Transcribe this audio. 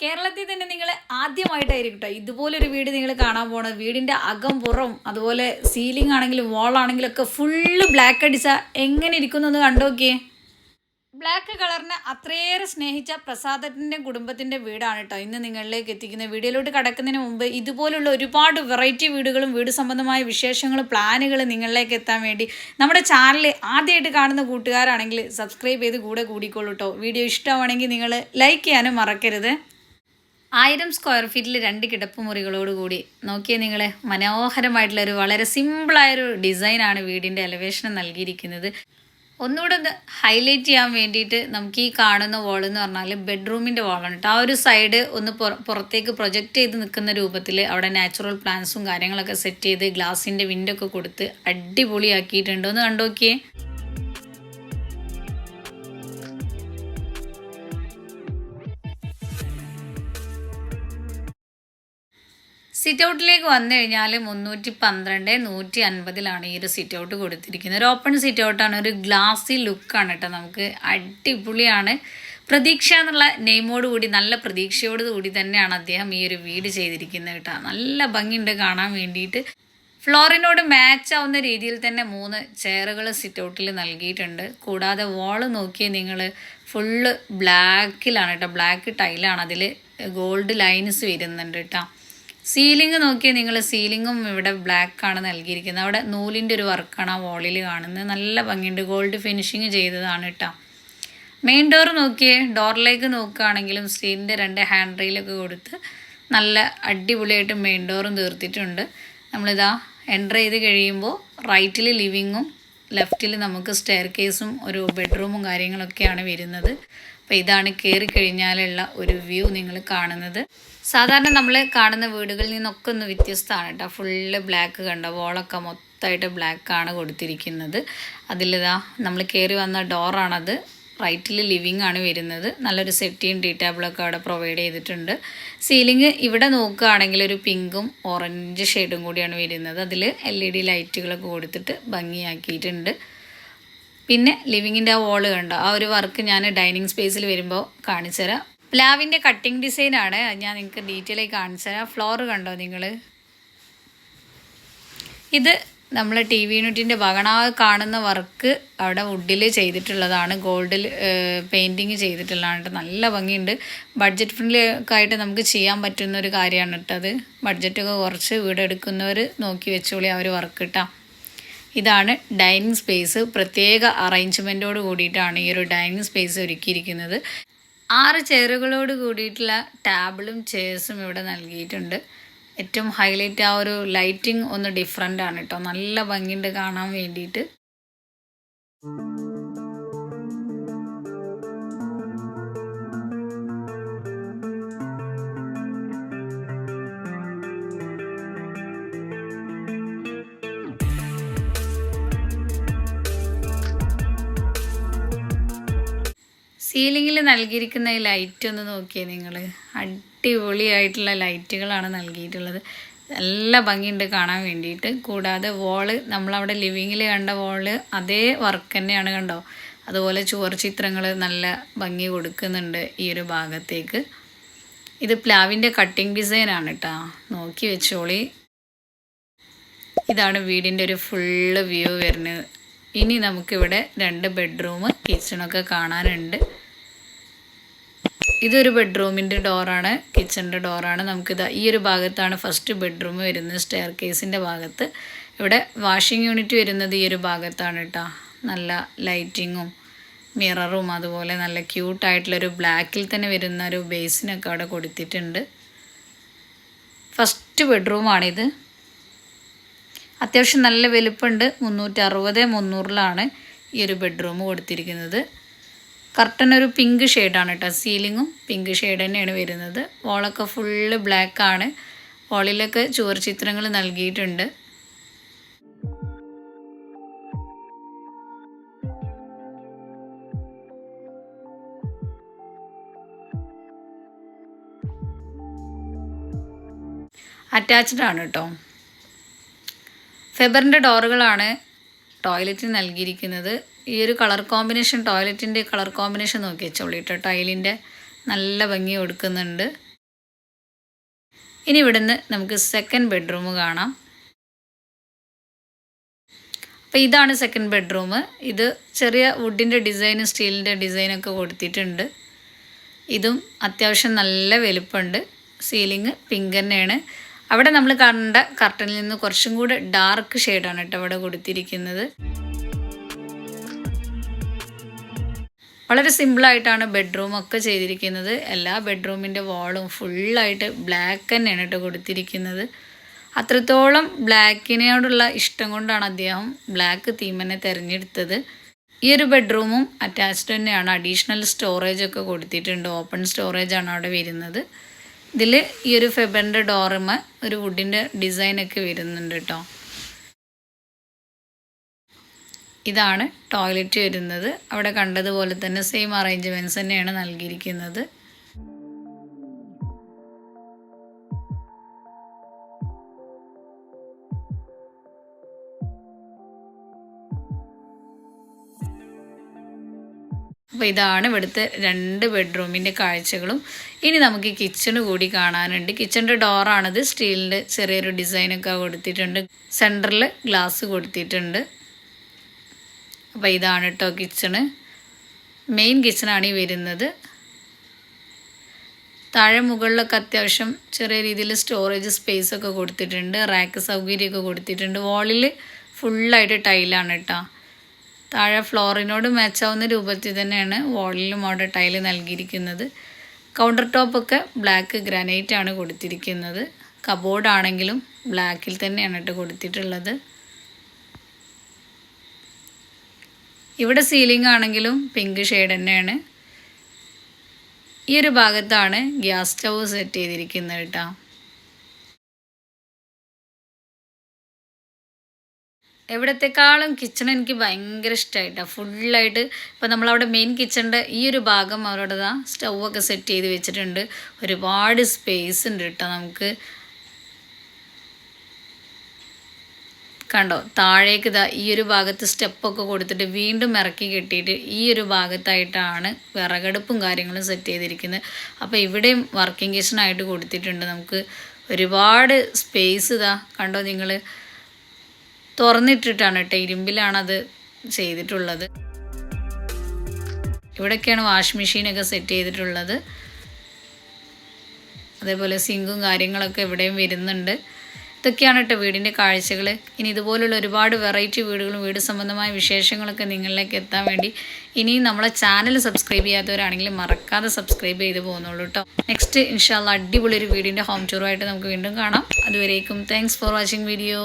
കേരളത്തിൽ തന്നെ നിങ്ങൾ ആദ്യമായിട്ടായിരിക്കും കേട്ടോ ഇതുപോലൊരു വീട് നിങ്ങൾ കാണാൻ പോണത്. വീടിൻ്റെ അകം പുറം അതുപോലെ സീലിംഗ് ആണെങ്കിലും വാളാണെങ്കിലും ഒക്കെ ഫുള്ള് ബ്ലാക്ക് അടിച്ചാൽ എങ്ങനെ ഇരിക്കുന്നു കണ്ടു നോക്കിയേ. ബ്ലാക്ക് കളറിനെ അത്രയേറെ സ്നേഹിച്ച പ്രസാദത്തിൻ്റെ കുടുംബത്തിൻ്റെ വീടാണ് കേട്ടോ ഇന്ന് നിങ്ങളിലേക്ക് എത്തിക്കുന്നത്. വീഡിയോയിലോട്ട് കടക്കുന്നതിന് മുമ്പ് ഇതുപോലുള്ള ഒരുപാട് വെറൈറ്റി വീടുകളും വീട് സംബന്ധമായ വിശേഷങ്ങളും പ്ലാനുകൾ നിങ്ങളിലേക്ക് എത്താൻ വേണ്ടി നമ്മുടെ ചാനൽ ആദ്യമായിട്ട് കാണുന്ന കൂട്ടുകാരാണെങ്കിൽ സബ്സ്ക്രൈബ് ചെയ്ത് കൂടെ കൂടിക്കോളൂ കേട്ടോ. വീഡിയോ ഇഷ്ടമാണെങ്കിൽ നിങ്ങൾ ലൈക്ക് ചെയ്യാനും മറക്കരുത്. 1000 സ്ക്വയർ ഫീറ്റിൽ 2 കിടപ്പുമുറികളോടുകൂടി നോക്കിയാൽ നിങ്ങൾ മനോഹരമായിട്ടുള്ളൊരു വളരെ സിമ്പിളായൊരു ഡിസൈനാണ് വീടിൻ്റെ എലവേഷൻ നൽകിയിരിക്കുന്നത്. ഒന്നുകൂടെ ഒന്ന് ഹൈലൈറ്റ് ചെയ്യാൻ വേണ്ടിയിട്ട് നമുക്ക് ഈ കാണുന്ന വാൾ എന്ന് പറഞ്ഞാൽ ബെഡ്റൂമിൻ്റെ വാളാണ് കേട്ടോ. ആ ഒരു സൈഡ് ഒന്ന് പുറത്തേക്ക് പ്രൊജക്റ്റ് ചെയ്ത് നിൽക്കുന്ന രൂപത്തിൽ അവിടെ നാച്ചുറൽ പ്ലാന്റ്സും കാര്യങ്ങളൊക്കെ സെറ്റ് ചെയ്ത് ഗ്ലാസിൻ്റെ വിൻഡോ ഒക്കെ കൊടുത്ത് അടിപൊളിയാക്കിയിട്ടുണ്ട്. ഒന്ന് കണ്ടു നോക്കിയേ. സിറ്റ് ഔട്ടിലേക്ക് വന്നു കഴിഞ്ഞാൽ 312 150 ഈ ഒരു സിറ്റ് ഔട്ട് കൊടുത്തിരിക്കുന്നത്. ഒരു ഓപ്പൺ സിറ്റ് ഔട്ടാണ്, ഒരു ഗ്ലാസി ലുക്കാണ് കേട്ടോ. നമുക്ക് അടിപൊളിയാണ്. പ്രതീക്ഷ എന്നുള്ള നെയിമോട് കൂടി നല്ല പ്രതീക്ഷയോട് കൂടി തന്നെയാണ് അദ്ദേഹം ഈ ഒരു വീട് ചെയ്തിരിക്കുന്നത് കേട്ടോ. നല്ല ഭംഗിയുണ്ട് കാണാൻ വേണ്ടിയിട്ട്. ഫ്ലോറിനോട് മാച്ച് ആവുന്ന രീതിയിൽ തന്നെ 3 ചെയറുകൾ സിറ്റ് ഔട്ടിൽ നൽകിയിട്ടുണ്ട്. കൂടാതെ വാള് നോക്കിയാൽ നിങ്ങൾ ഫുള്ള് ബ്ലാക്കിലാണ് കേട്ടോ. ബ്ലാക്ക് ടൈലാണ്, അതിൽ ഗോൾഡ് ലൈൻസ് വരുന്നുണ്ട് കേട്ടോ. സീലിംഗ് നോക്കിയാൽ നിങ്ങൾ സീലിങ്ങും ഇവിടെ ബ്ലാക്കാണ് നൽകിയിരിക്കുന്നത്. അവിടെ നൂലിൻ്റെ ഒരു വർക്കാണ് ആ വാളിൽ കാണുന്നത്. നല്ല ഭംഗിയുണ്ട്, ഗോൾഡ് ഫിനിഷിങ് ചെയ്തതാണ് കേട്ടോ. മെയിൻ ഡോർ നോക്കിയേ. ഡോറിലേക്ക് നോക്കുകയാണെങ്കിലും സ്റ്റീലിൻ്റെ 2 ഹാൻഡ് റെയിലൊക്കെ കൊടുത്ത് നല്ല അടിപൊളിയായിട്ട് മെയിൻ ഡോറും തീർത്തിട്ടുണ്ട്. നമ്മളിതാ എൻ്റർ ചെയ്ത് കഴിയുമ്പോൾ റൈറ്റിൽ ലിവിങ്ങും ലെഫ്റ്റിൽ നമുക്ക് സ്റ്റെയർ കേസും ഒരു ബെഡ്റൂമും കാര്യങ്ങളൊക്കെയാണ് വരുന്നത്. അപ്പോൾ ഇതാണ് കയറി കഴിഞ്ഞാലുള്ള ഒരു വ്യൂ നിങ്ങൾ കാണുന്നത്. സാധാരണ നമ്മൾ കാണുന്ന വീടുകളിൽ നിന്നൊക്കെ ഒന്ന് വ്യത്യസ്തമാണ് കേട്ടോ. ഫുള്ള് ബ്ലാക്ക് കണ്ടോ, വോളൊക്കെ മൊത്തമായിട്ട് ബ്ലാക്കാണ് കൊടുത്തിരിക്കുന്നത്. അതിലിതാ നമ്മൾ കയറി വന്ന ഡോറാണത്. റൈറ്റിൽ ലിവിങ് ആണ് വരുന്നത്. നല്ലൊരു സെറ്റിയും ടീ ടേബിളൊക്കെ അവിടെ പ്രൊവൈഡ് ചെയ്തിട്ടുണ്ട്. സീലിംഗ് ഇവിടെ നോക്കുകയാണെങ്കിൽ ഒരു പിങ്കും ഓറഞ്ച് ഷെയ്ഡും കൂടിയാണ് വരുന്നത്. അതിൽ LED ലൈറ്റുകളൊക്കെ കൊടുത്തിട്ട് ഭംഗിയാക്കിയിട്ടുണ്ട്. പിന്നെ ലിവിങ്ങിൻ്റെ ആ വോള് കണ്ടോ, ആ ഒരു വർക്ക് ഞാൻ ഡൈനിങ് സ്പേസിൽ വരുമ്പോൾ കാണിച്ചു തരാം. പ്ലാവിൻ്റെ കട്ടിങ് ഡിസൈനാണ്, ഞാൻ നിങ്ങൾക്ക് ഡീറ്റെയിൽ ആയി കാണിച്ചു തരാം. ഫ്ലോർ കണ്ടോ നിങ്ങൾ, ഇത് നമ്മൾ TV യൂണിറ്റിൻ്റെ ഭാഗമാണ്. ആ കാണുന്ന വർക്ക് അവിടെ വുഡിൽ ചെയ്തിട്ടുള്ളതാണ്, ഗോൾഡിൽ പെയിൻറ്റിങ് ചെയ്തിട്ടുള്ളതാണ്. നല്ല ഭംഗിയുണ്ട്. ബഡ്ജറ്റ് ഫ്രണ്ട്ലി ഒക്കെ ആയിട്ട് നമുക്ക് ചെയ്യാൻ പറ്റുന്ന ഒരു കാര്യമാണ് കേട്ടോ അത്. ബഡ്ജറ്റൊക്കെ കുറച്ച് വീടെടുക്കുന്നവർ നോക്കി വെച്ചോളി ആ ഒരു വർക്ക് കിട്ടാം. ഇതാണ് ഡൈനിങ് സ്പേസ്. പ്രത്യേക അറേഞ്ച്മെൻറ്റോട് കൂടിയിട്ടാണ് ഈ ഒരു ഡൈനിങ് സ്പേസ് ഒരുക്കിയിരിക്കുന്നത്. 6 ചെയറുകളോട് കൂടിയിട്ടുള്ള ടേബിളും ചെയർസും ഇവിടെ നൽകിയിട്ടുണ്ട്. ഏറ്റവും ഹൈലൈറ്റ് ആ ഒരു ലൈറ്റിംഗ് ഒന്ന് ഡിഫറെൻ്റ് ആണ് കേട്ടോ. നല്ല ഭംഗിയുണ്ട് കാണാൻ വേണ്ടിയിട്ട്. സീലിങ്ങിൽ നൽകിയിരിക്കുന്ന ഈ ലൈറ്റ് ഒന്ന് നോക്കിയേ നിങ്ങൾ. അടിപൊളിയായിട്ടുള്ള ലൈറ്റുകളാണ് നൽകിയിട്ടുള്ളത്. നല്ല ഭംഗിയുണ്ട് കാണാൻ വേണ്ടിയിട്ട്. കൂടാതെ വോള് നമ്മളവിടെ ലിവിങ്ങിൽ കണ്ട വോള് അതേ വർക്ക് തന്നെയാണ് കണ്ടോ. അതുപോലെ ചുവർ ചിത്രങ്ങൾ നല്ല ഭംഗി കൊടുക്കുന്നുണ്ട് ഈ ഒരു ഭാഗത്തേക്ക്. ഇത് പ്ലാവിൻ്റെ കട്ടിങ് ഡിസൈനാണ് കേട്ടോ, നോക്കി വെച്ചോളി. ഇതാണ് വീടിൻ്റെ ഒരു ഫുള്ള് വ്യൂ വരുന്നത്. ഇനി നമുക്കിവിടെ 2 ബെഡ്റൂം കിച്ചണൊക്കെ കാണാനുണ്ട്. ഇതൊരു ബെഡ്റൂമിൻ്റെ ഡോറാണ്, കിച്ചണിൻ്റെ ഡോറാണ്. നമുക്കിത് ഈ ഒരു ഭാഗത്താണ് ഫസ്റ്റ് ബെഡ്റൂം വരുന്നത്, സ്റ്റെയർ കേസിൻ്റെ ഭാഗത്ത്. ഇവിടെ വാഷിംഗ് യൂണിറ്റ് വരുന്നത് ഈ ഒരു ഭാഗത്താണ് കേട്ടോ. നല്ല ലൈറ്റിങ്ങും മിററും അതുപോലെ നല്ല ക്യൂട്ടായിട്ടുള്ളൊരു ബ്ലാക്കിൽ തന്നെ വരുന്ന ഒരു ബേസിനൊക്കെ അവിടെ കൊടുത്തിട്ടുണ്ട്. ഫസ്റ്റ് ബെഡ്റൂമാണിത്. അത്യാവശ്യം നല്ല വലുപ്പമുണ്ട്. 360 300 ഈ ഒരു ബെഡ്റൂം കൊടുത്തിരിക്കുന്നത്. കർട്ടൻ ഒരു പിങ്ക് ഷെയ്ഡാണ് കേട്ടോ. സീലിങ്ങും പിങ്ക് ഷെയ്ഡ് തന്നെയാണ് വരുന്നത്. വോളൊക്കെ ഫുള്ള് ബ്ലാക്കാണ്. വോളിലൊക്കെ ചുവർ ചിത്രങ്ങൾ നൽകിയിട്ടുണ്ട്. അറ്റാച്ച്ഡ് ആണ് കേട്ടോ. ഫെബറിൻ്റെ ഡോറുകളാണ് ടോയ്ലറ്റിന് നൽകിയിരിക്കുന്നത്. ഈ ഒരു കളർ കോമ്പിനേഷൻ, ടോയ്ലറ്റിൻ്റെ കളർ കോമ്പിനേഷൻ നോക്കി വെച്ചോളൂ കേട്ടോ. ടൈലിൻ്റെ നല്ല ഭംഗി കൊടുക്കുന്നുണ്ട്. ഇനി ഇവിടുന്ന് നമുക്ക് സെക്കൻഡ് ബെഡ്റൂം കാണാം. അപ്പോൾ ഇതാണ് സെക്കൻഡ് ബെഡ്റൂം. ഇത് ചെറിയ വുഡിൻ്റെ ഡിസൈനും സ്റ്റീലിൻ്റെ ഡിസൈനൊക്കെ കൊടുത്തിട്ടുണ്ട്. ഇതും അത്യാവശ്യം നല്ല വലുപ്പമുണ്ട്. സീലിംഗ് പിങ്ക് തന്നെയാണ്. അവിടെ നമ്മൾ കണ്ട കർട്ടനിൽ നിന്ന് കുറച്ചും കൂടെ ഡാർക്ക് ഷെയ്ഡാണ് കേട്ടോ അവിടെ കൊടുത്തിരിക്കുന്നത്. വളരെ സിമ്പിളായിട്ടാണ് ബെഡ്റൂമൊക്കെ ചെയ്തിരിക്കുന്നത്. എല്ലാ ബെഡ്റൂമിൻ്റെ വാളും ഫുള്ളായിട്ട് ബ്ലാക്ക് തന്നെയാണ് കേട്ടോ കൊടുത്തിരിക്കുന്നത്. അത്രത്തോളം ബ്ലാക്കിനോടുള്ള ഇഷ്ടം കൊണ്ടാണ് അദ്ദേഹം ബ്ലാക്ക് തീം തന്നെ തിരഞ്ഞെടുത്തത്. ഈ ഒരു ബെഡ്റൂമും അറ്റാച്ച്ഡ് തന്നെയാണ്. അഡീഷണൽ സ്റ്റോറേജ് ഒക്കെ കൊടുത്തിട്ടുണ്ട്. ഓപ്പൺ സ്റ്റോറേജ് ആണ് അവിടെ വരുന്നത്. ഇതിൽ ഈ ഒരു ഫെബറിൻ്റെ ഡോറുമ ഒരു വുഡിൻ്റെ ഡിസൈനൊക്കെ വരുന്നുണ്ട് കേട്ടോ. ഇതാണ് ടോയ്ലറ്റ് വരുന്നത്. അവിടെ കണ്ടതുപോലെ തന്നെ സെയിം അറേഞ്ച്മെൻറ്റ്സ് തന്നെയാണ് നൽകിയിരിക്കുന്നത്. അപ്പോൾ ഇതാണ് ഇവിടുത്തെ 2 ബെഡ്റൂമിൻ്റെ കാഴ്ചകളും. ഇനി നമുക്ക് കിച്ചണ് കൂടി കാണാനുണ്ട്. കിച്ചണിൻ്റെ ഡോറാണിത്. സ്റ്റീലിൻ്റെ ചെറിയൊരു ഡിസൈനൊക്കെ കൊടുത്തിട്ടുണ്ട്. സെൻറ്ററിൽ ഗ്ലാസ് കൊടുത്തിട്ടുണ്ട്. അപ്പോൾ ഇതാണ് കേട്ടോ കിച്ചണ്. മെയിൻ കിച്ചണാണ് ഈ വരുന്നത്. താഴെ മുകളിലൊക്കെ അത്യാവശ്യം ചെറിയ രീതിയിൽ സ്റ്റോറേജ് സ്പേസൊക്കെ കൊടുത്തിട്ടുണ്ട്. റാക്ക് സൗകര്യമൊക്കെ കൊടുത്തിട്ടുണ്ട്. വാളിൽ ഫുള്ളായിട്ട് ടൈലാണ് കേട്ടോ. താഴെ ഫ്ലോറിനോട് മാച്ചാവുന്ന രൂപത്തിൽ തന്നെയാണ് വാളിലും അവിടെ ടൈല് നൽകിയിരിക്കുന്നത്. കൗണ്ടർ ടോപ്പൊക്കെ ബ്ലാക്ക് ഗ്രാനൈറ്റ് ആണ് കൊടുത്തിരിക്കുന്നത്. കബോർഡ് ആണെങ്കിലും ബ്ലാക്കിൽ തന്നെയാണ് കേട്ടോ കൊടുത്തിട്ടുള്ളത്. ഇവിടെ സീലിംഗ് ആണെങ്കിലും പിങ്ക് ഷെയ്ഡ് തന്നെയാണ്. ഈ ഒരു ഭാഗത്താണ് ഗ്യാസ് സ്റ്റവ് സെറ്റ് ചെയ്തിരിക്കുന്നത് കേട്ടോ. എവിടത്തെക്കാളും കിച്ചൺ എനിക്ക് ഭയങ്കര ഇഷ്ടമായിട്ടാണ്. ഫുള്ളായിട്ട് ഇപ്പോൾ നമ്മളവിടെ മെയിൻ കിച്ചണിൻ്റെ ഈ ഒരു ഭാഗം അവരുടെ സ്റ്റൗവൊക്കെ സെറ്റ് ചെയ്ത് വെച്ചിട്ടുണ്ട്. ഒരുപാട് സ്പേസ് ഉണ്ട് കേട്ടോ. നമുക്ക് കണ്ടോ താഴേക്ക് ഈ ഒരു ഭാഗത്ത് സ്റ്റെപ്പൊക്കെ കൊടുത്തിട്ട് വീണ്ടും ഇറക്കി കെട്ടിയിട്ട് ഈ ഒരു ഭാഗത്തായിട്ടാണ് വിറകടുപ്പും കാര്യങ്ങളും സെറ്റ് ചെയ്തിരിക്കുന്നത്. അപ്പോൾ ഇവിടെയും വർക്കിംഗ് കിച്ചണായിട്ട് കൊടുത്തിട്ടുണ്ട്. നമുക്ക് ഒരുപാട് സ്പേസ് കണ്ടോ നിങ്ങൾ, തുറന്നിട്ടിട്ടാണ് കേട്ടോ. ഇരുമ്പിലാണത് ചെയ്തിട്ടുള്ളത്. ഇവിടെയൊക്കെയാണ് വാഷ് മെഷീനൊക്കെ സെറ്റ് ചെയ്തിട്ടുള്ളത്. അതേപോലെ സിങ്കും കാര്യങ്ങളൊക്കെ ഇവിടെയും വരുന്നുണ്ട്. ഇതൊക്കെയാണ് കേട്ടോ വീടിൻ്റെ കാഴ്ചകൾ. ഇനി ഇതുപോലുള്ള ഒരുപാട് വെറൈറ്റി വീടുകളും വീട് സംബന്ധമായ വിശേഷങ്ങളൊക്കെ നിങ്ങളിലേക്ക് എത്താൻ വേണ്ടി ഇനിയും നമ്മളെ ചാനൽ സബ്സ്ക്രൈബ് ചെയ്യാത്തവരാണെങ്കിൽ മറക്കാതെ സബ്സ്ക്രൈബ് ചെയ്ത് പോകുന്നുള്ളൂ കേട്ടോ. നെക്സ്റ്റ് ഇൻഷാ അല്ലാഹ് അടിപൊളി ഒരു വീടിൻ്റെ ഹോം ടൂറുമായിട്ട് നമുക്ക് വീണ്ടും കാണാം. അതുവരേക്കും താങ്ക്സ് ഫോർ വാച്ചിങ് വീഡിയോ.